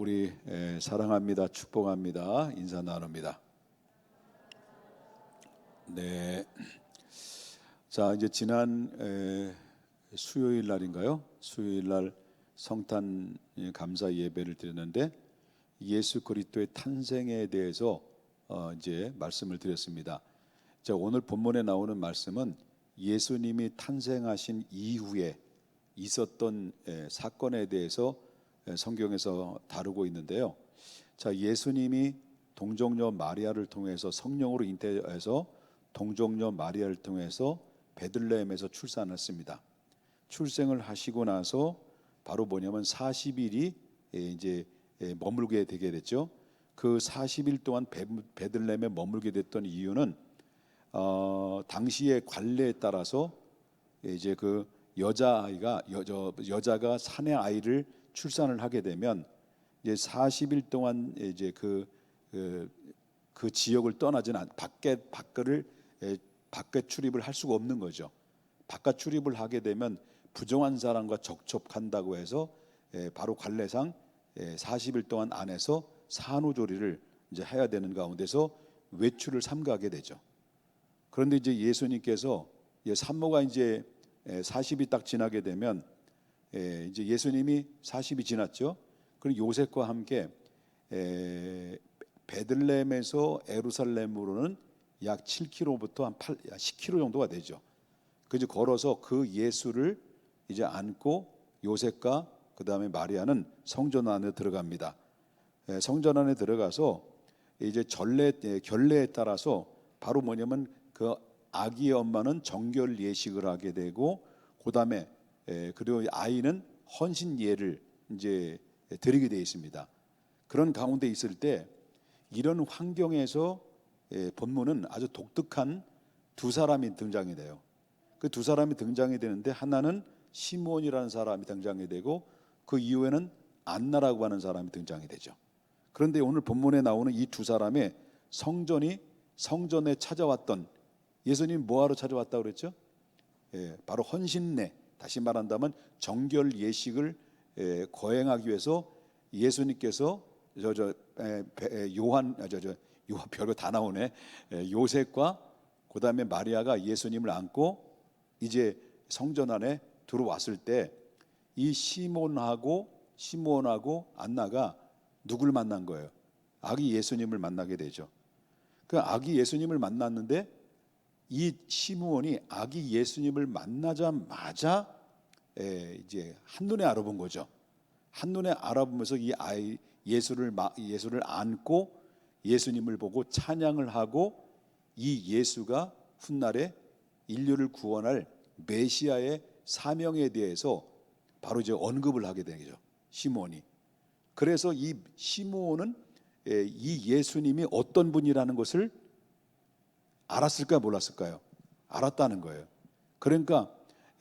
우리 사랑합니다, 축복합니다, 인사 나눕니다. 네, 자 이제 지난 수요일 날인가요? 수요일 날 성탄 감사 예배를 드렸는데 예수 그리스도의 탄생에 대해서 이제 말씀을 드렸습니다. 자, 오늘 본문에 나오는 말씀은 예수님이 탄생하신 이후에 있었던 사건에 대해서 성경에서 다루고 있는데요. 자, 예수님이 동정녀 마리아를 통해서 성령으로 잉태해서 동정녀 마리아를 통해서 베들레헴에서 출산했습니다. 출생을 하시고 나서 바로 뭐냐면 40일이 이제 머물게 되게 됐죠. 그 40일 동안 베들레헴에 머물게 됐던 이유는 당시의 관례에 따라서 이제 그 여자가 사내 아이를 출산을 하게 되면 이제 40일 동안 이제 그 지역을 떠나지는 밖에 출입을 할 수가 없는 거죠. 바깥 출입을 하게 되면 부정한 사람과 접촉한다고 해서 바로 관례상 40일 동안 안에서 산후조리를 이제 해야 되는 가운데서 외출을 삼가하게 되죠. 그런데 이제 예수님께서 산모가 이제 40이 딱 지나게 되면 이제 예수님이 40이 지났죠. 그리고 요셉과 함께 베들레헴에서 예루살렘으로는 약 7km부터 한 10km 정도가 되죠. 그래서 걸어서 그 예수를 이제 안고 요셉과 그 다음에 마리아는 성전 안에 들어갑니다. 성전 안에 들어가서 이제 결례에 따라서 바로 뭐냐면 그 아기의 엄마는 정결 예식을 하게 되고 그 다음에 그리고 아이는 헌신 예를 이제 드리게 되어 있습니다. 그런 가운데 있을 때 이런 환경에서 본문은 아주 독특한 두 사람이 등장이 돼요. 그 두 사람이 등장이 되는데 하나는 시므온이라는 사람이 등장이 되고 그 이후에는 안나라고 하는 사람이 등장이 되죠. 그런데 오늘 본문에 나오는 이 두 사람의 성전에 찾아왔던 예수님 뭐하러 찾아왔다고 그랬죠? 바로 헌신례, 다시 말한다면 정결 예식을 거행하기 위해서 예수님께서 요한 별거 다 나오네. 요셉과 그 다음에 마리아가 예수님을 안고 이제 성전 안에 들어왔을 때 이 시몬하고 안나가 누굴 만난 거예요? 아기 예수님을 만나게 되죠. 그 아기 예수님을 만났는데 이 시므온이 아기 예수님을 만나자마자 이제 한눈에 알아본 거죠. 한눈에 알아보면서 이 아이 예수를 안고 예수님을 보고 찬양을 하고 이 예수가 훗날에 인류를 구원할 메시아의 사명에 대해서 바로 이제 언급을 하게 되죠. 시므온이. 그래서 이 시므온은 이 예수님이 어떤 분이라는 것을 알았을까요, 몰랐을까요? 알았다는 거예요. 그러니까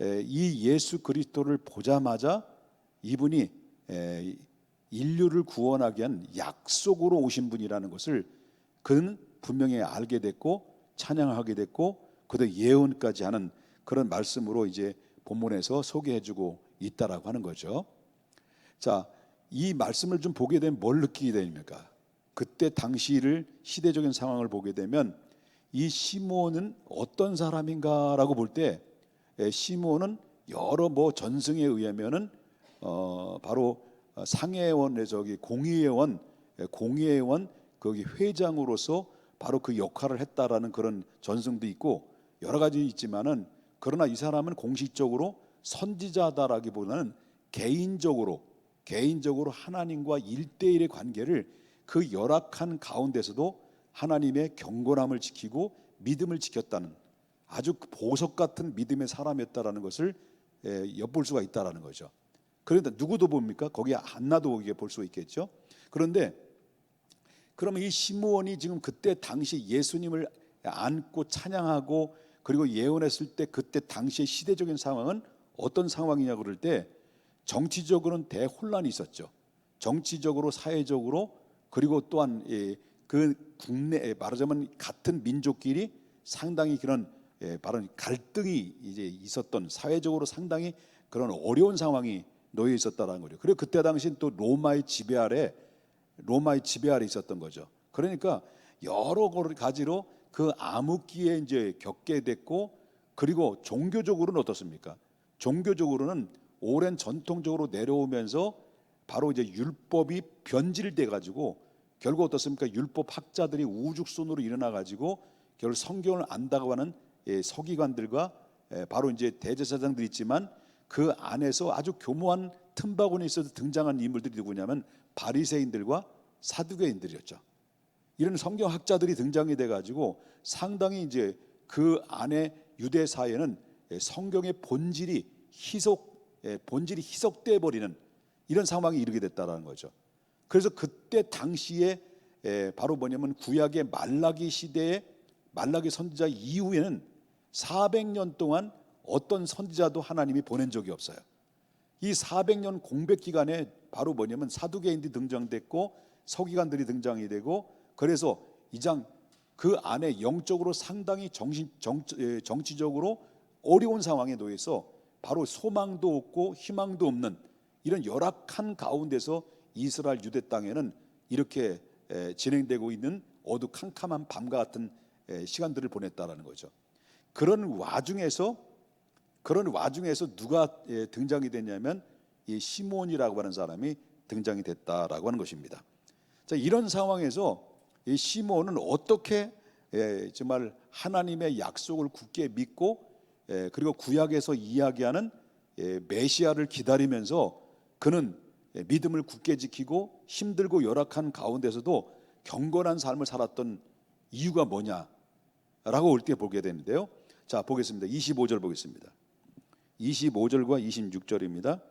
이 예수 그리스도를 보자마자 이분이 인류를 구원하기 위한 약속으로 오신 분이라는 것을 그는 분명히 알게 됐고 찬양하게 됐고 그도 예언까지 하는 그런 말씀으로 이제 본문에서 소개해주고 있다라고 하는 거죠. 자, 이 말씀을 좀 보게 되면 뭘 느끼게 됩니까? 그때 당시를 시대적인 상황을 보게 되면 이 시므온은 어떤 사람인가라고 볼 때 시므온은 여러 전승에 의하면은 바로 상해원 공의회원 거기 회장으로서 바로 그 역할을 했다라는 그런 전승도 있고 여러 가지 있지만은 그러나 이 사람은 공식적으로 선지자다라기보다는 개인적으로 하나님과 1대1의 관계를 그 열악한 가운데서도 하나님의 경건함을 지키고 믿음을 지켰다는 아주 보석 같은 믿음의 사람이었다라는 것을 엿볼 수가 있다라는 거죠. 그런데 누구도 봅니까? 거기에 안나도 거기에 볼 수 있겠죠. 그런데 그러면 이 시므온이 지금 그때 당시 예수님을 안고 찬양하고 그리고 예언했을 때 그때 당시의 시대적인 상황은 어떤 상황이냐 그럴 때 정치적으로는 대혼란이 있었죠. 정치적으로 사회적으로 그리고 또한 그 국내에 말하자면 같은 민족끼리 상당히 그런 바로 갈등이 이제 있었던 사회적으로 상당히 그런 어려운 상황이 놓여 있었다는 거죠. 그리고 그때 당시 또 로마의 지배 아래 로마의 지배 아래 있었던 거죠. 그러니까 여러 가지로 그 암흑기에 이제 겪게 됐고, 그리고 종교적으로는 어떻습니까? 종교적으로는 오랜 전통적으로 내려오면서 바로 이제 율법이 변질돼 가지고 결국 어떻습니까? 율법 학자들이 우죽순으로 일어나 가지고 결국 성경을 안다고 하는 서기관들과 바로 이제 대제사장들이 있지만 그 안에서 아주 교묘한 틈바구니에 있어서 등장한 인물들이 누구냐면 바리새인들과 사두개인들이었죠. 이런 성경학자들이 등장이 돼 가지고 상당히 이제 그 안에 유대 사회는 성경의 본질이 희석돼 버리는 이런 상황에 이르게 됐다라는 거죠. 그래서 그때 당시에 바로 뭐냐면 구약의 말라기 시대에 말라기 선지자 이후에는 400년 동안 어떤 선지자도 하나님이 보낸 적이 없어요. 이 400년 공백 기간에 바로 뭐냐면 사두개인들이 등장됐고 서기관들이 등장이 되고, 그래서 이장 그 안에 영적으로 상당히 정치적으로 어려운 상황에 놓여서 바로 소망도 없고 희망도 없는 이런 열악한 가운데서 이스라엘 유대 땅에는 이렇게 진행되고 있는 어두캄캄한 밤과 같은 시간들을 보냈다라는 거죠. 그런 와중에서 누가 등장이 됐냐면 이 시몬이라고 하는 사람이 등장이 됐다라고 하는 것입니다. 자, 이런 상황에서 이 시몬은 어떻게 정말 하나님의 약속을 굳게 믿고 그리고 구약에서 이야기하는 메시아를 기다리면서 그는 믿음을 굳게 지키고 힘들고 열악한 가운데서도 경건한 삶을 살았던 이유가 뭐냐라고 올 때 보게 되는데요. 자, 보겠습니다. 25절 보겠습니다. 25절과 26절입니다.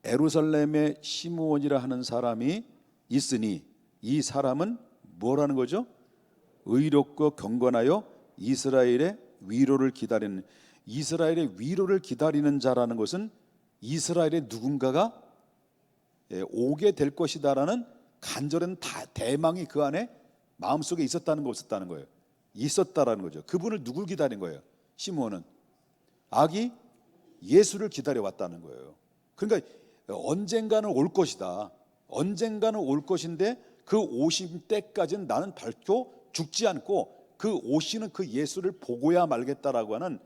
에루살렘에 시므온이라 하는 사람이 있으니 이 사람은 뭐라는 거죠? 의롭고 경건하여 이스라엘의 위로를 기다리는, 이스라엘의 위로를 기다리는 자라는 것은 이스라엘의 누군가가 오게 될 것이다라는 간절한 대망이 그 안에 마음속에 있었다는 거, 없었다는 거예요? 있었다라는 거죠. 그분을 누굴 기다린 거예요? 시므온은 아기 예수를 기다려왔다는 거예요. 그러니까 언젠가는 올 것이다, 언젠가는 올 것인데 그 오심 때까지는 나는 밝혀 죽지 않고 그 오시는 그 예수를 보고야 말겠다라고 하는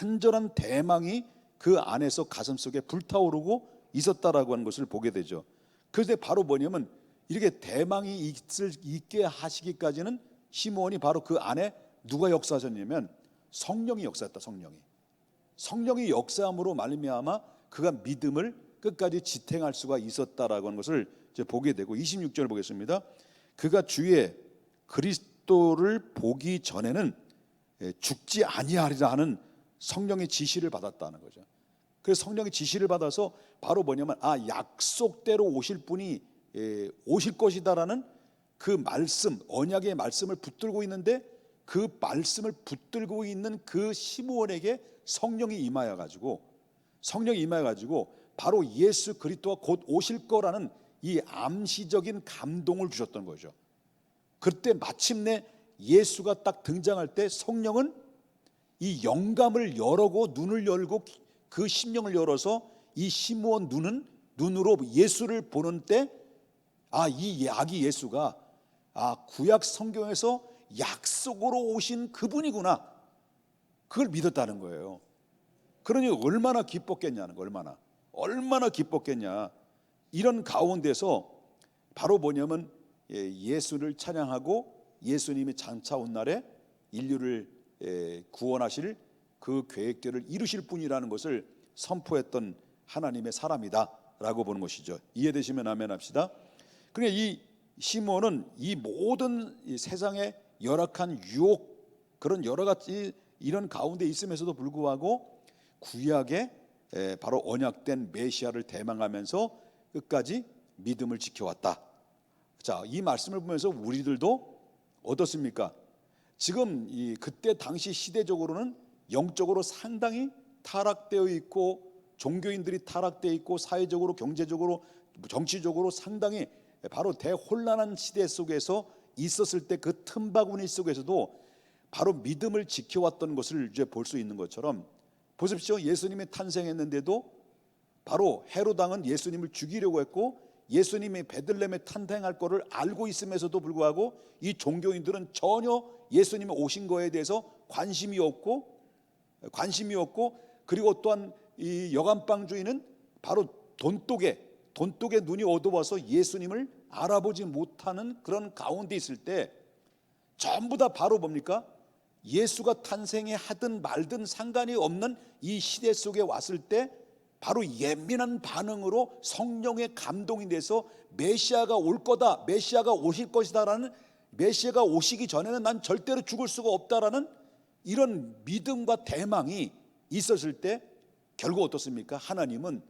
간절한 대망이 그 안에서 가슴속에 불타오르고 있었다라고 하는 것을 보게 되죠. 그런데 바로 뭐냐면 이렇게 대망이 있게 하시기까지는 시므온이 바로 그 안에 누가 역사하셨냐면 성령이 역사했다. 성령이 역사함으로 말미암아 그가 믿음을 끝까지 지탱할 수가 있었다라고 하는 것을 이제 보게 되고, 26절 보겠습니다. 그가 주의 그리스도를 보기 전에는 죽지 아니하리라 하는 성령의 지시를 받았다는 거죠. 그래서 성령의 지시를 받아서 바로 뭐냐면 약속대로 오실 분이 오실 것이다라는 그 말씀, 언약의 말씀을 붙들고 있는데 그 말씀을 붙들고 있는 그 시므온에게 성령이 임하여 가지고 바로 예수 그리스도가 곧 오실 거라는 이 암시적인 감동을 주셨던 거죠. 그때 마침내 예수가 딱 등장할 때 성령은 이 영감을 열고 눈을 열고 그 심령을 열어서 이 시므온 눈으로 예수를 보는 때 이 아기 예수가 구약 성경에서 약속으로 오신 그분이구나, 그걸 믿었다는 거예요. 그러니 얼마나 기뻤겠냐는 거, 얼마나 기뻤겠냐. 이런 가운데서 바로 뭐냐면 예수를 찬양하고 예수님이 장차 온 날에 인류를 구원하실 그 계획대로 이루실 분이라는 것을 선포했던 하나님의 사람이다라고 보는 것이죠. 이해되시면 아멘 합시다. 그러니까 이 시므온은 이 모든 세상의 열악한 유혹, 그런 여러 가지 이런 가운데 있음에서도 불구하고 구약에 바로 언약된 메시아를 대망하면서 끝까지 믿음을 지켜왔다. 자, 이 말씀을 보면서 우리들도 어떻습니까? 지금 그때 당시 시대적으로는 영적으로 상당히 타락되어 있고 종교인들이 타락되어 있고 사회적으로 경제적으로 정치적으로 상당히 바로 대혼란한 시대 속에서 있었을 때 그 틈바구니 속에서도 바로 믿음을 지켜왔던 것을 이제 볼 수 있는 것처럼, 보십시오. 예수님이 탄생했는데도 바로 헤롯 왕은 예수님을 죽이려고 했고 예수님이 베들레헴에 탄생할 거를 알고 있음에서도 불구하고 이 종교인들은 전혀 예수님이 오신 거에 대해서 관심이 없고 그리고 또한 이 여관방주인은 바로 돈독에 눈이 어두워서 예수님을 알아보지 못하는 그런 가운데 있을 때 전부 다 바로 뭡니까? 예수가 탄생해 하든 말든 상관이 없는 이 시대 속에 왔을 때 바로 예민한 반응으로 성령의 감동이 돼서 메시아가 올 거다, 메시아가 오실 것이다라는, 메시아가 오시기 전에는 난 절대로 죽을 수가 없다라는 이런 믿음과 대망이 있었을 때 결국 어떻습니까? 하나님은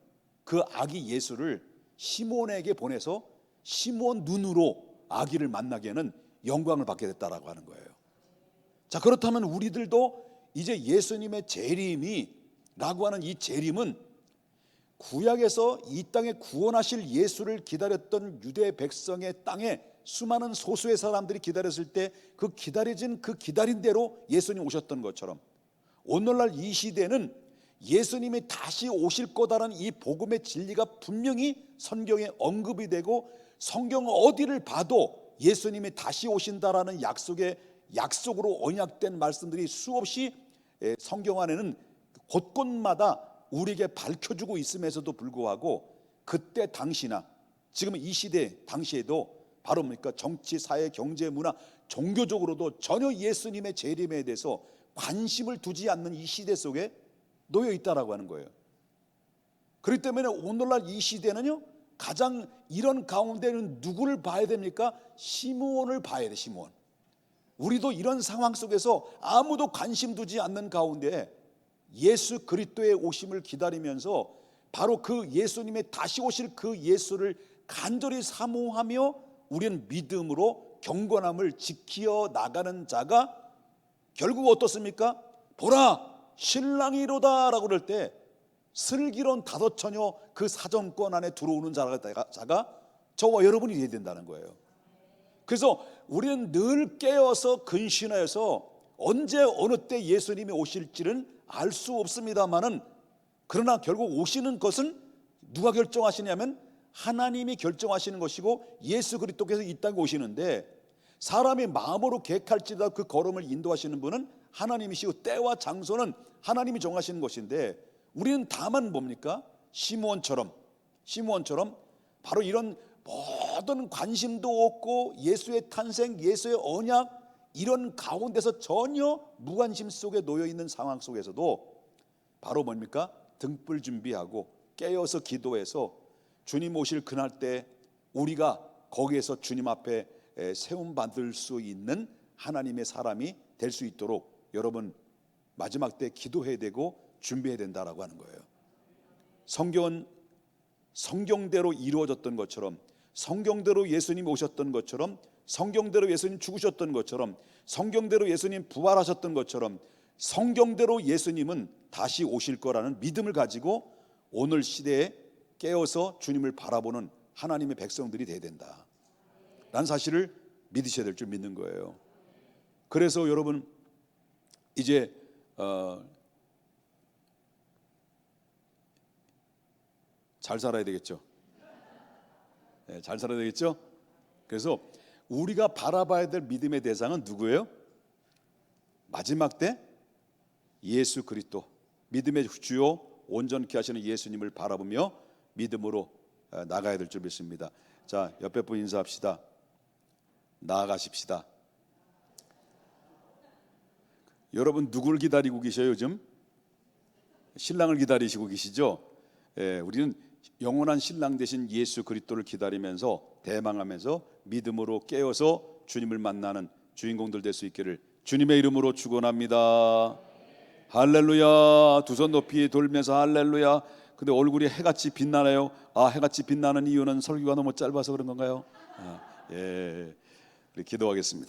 그 아기 예수를 시몬에게 보내서 시몬 눈으로 아기를 만나게 하는 영광을 받게 됐다라고 하는 거예요. 자, 그렇다면 우리들도 이제 예수님의 재림이라고 하는 이 재림은 구약에서 이 땅에 구원하실 예수를 기다렸던 유대 백성의 땅에 수많은 소수의 사람들이 기다렸을 때 그 기다려진 그 기다린 대로 예수님 오셨던 것처럼 오늘날 이 시대는 예수님이 다시 오실 거다라는 이 복음의 진리가 분명히 성경에 언급이 되고 성경 어디를 봐도 예수님이 다시 오신다라는 약속으로 언약된 말씀들이 수없이 성경 안에는 곳곳마다 우리에게 밝혀주고 있음에서도 불구하고 그때 당시나 지금 이 시대 당시에도 바로 뭡니까? 정치, 사회, 경제, 문화, 종교적으로도 전혀 예수님의 재림에 대해서 관심을 두지 않는 이 시대 속에 놓여 있다라고 하는 거예요. 그렇기 때문에 오늘날 이 시대는요, 가장 이런 가운데는 누구를 봐야 됩니까? 시므온을 봐야 돼. 시므온. 우리도 이런 상황 속에서 아무도 관심 두지 않는 가운데 예수 그리스도의 오심을 기다리면서 바로 그 예수님의 다시 오실 그 예수를 간절히 사모하며 우리는 믿음으로 경건함을 지키어 나가는 자가 결국 어떻습니까? 보라 신랑이로다 라고 그럴 때 슬기로운 다섯처녀 그 사정권 안에 들어오는 자가 저와 여러분이 되어야 된다는 거예요. 그래서 우리는 늘 깨어서 근신하여서 언제 어느 때 예수님이 오실지는 알 수 없습니다만은 그러나 결국 오시는 것은 누가 결정하시냐면 하나님이 결정하시는 것이고 예수 그리스도께서 이 땅에 오시는데 사람이 마음으로 계획할지라도 그 걸음을 인도하시는 분은 하나님이시고 때와 장소는 하나님이 정하시는 것인데 우리는 다만 뭡니까? 시므온처럼 바로 이런 모든 관심도 없고 예수의 탄생, 예수의 언약 이런 가운데서 전혀 무관심 속에 놓여 있는 상황 속에서도 바로 뭡니까? 등불 준비하고 깨어서 기도해서 주님 오실 그날 때 우리가 거기에서 주님 앞에 세움 받을 수 있는 하나님의 사람이 될 수 있도록 여러분 마지막 때 기도해야 되고 준비해야 된다라고 하는 거예요. 성경은 성경대로 이루어졌던 것처럼, 성경대로 예수님 오셨던 것처럼, 성경대로 예수님 죽으셨던 것처럼, 성경대로 예수님 부활하셨던 것처럼 성경대로 예수님은 다시 오실 거라는 믿음을 가지고 오늘 시대에 깨어서 주님을 바라보는 하나님의 백성들이 돼야 된다 라는 사실을 믿으셔야 될 줄 믿는 거예요. 그래서 여러분 이제 잘 살아야 되겠죠. 네, 잘 살아야 되겠죠. 그래서 우리가 바라봐야 될 믿음의 대상은 누구예요? 마지막 때 예수 그리스도, 믿음의 주요 온전케 하시는 예수님을 바라보며 믿음으로 나가야 될 줄 믿습니다. 자, 옆에 분 인사합시다. 나아가십시다. 여러분 누구를 기다리고 계셔요? 요즘 신랑을 기다리시고 계시죠? 우리는 영원한 신랑 되신 예수 그리스도를 기다리면서 대망하면서 믿음으로 깨어서 주님을 만나는 주인공들 될 수 있기를 주님의 이름으로 축원합니다. 할렐루야. 두 손 높이 돌면서 할렐루야. 근데 얼굴이 해같이 빛나나요? 해같이 빛나는 이유는 설교가 너무 짧아서 그런 건가요? 예. 우리 기도하겠습니다.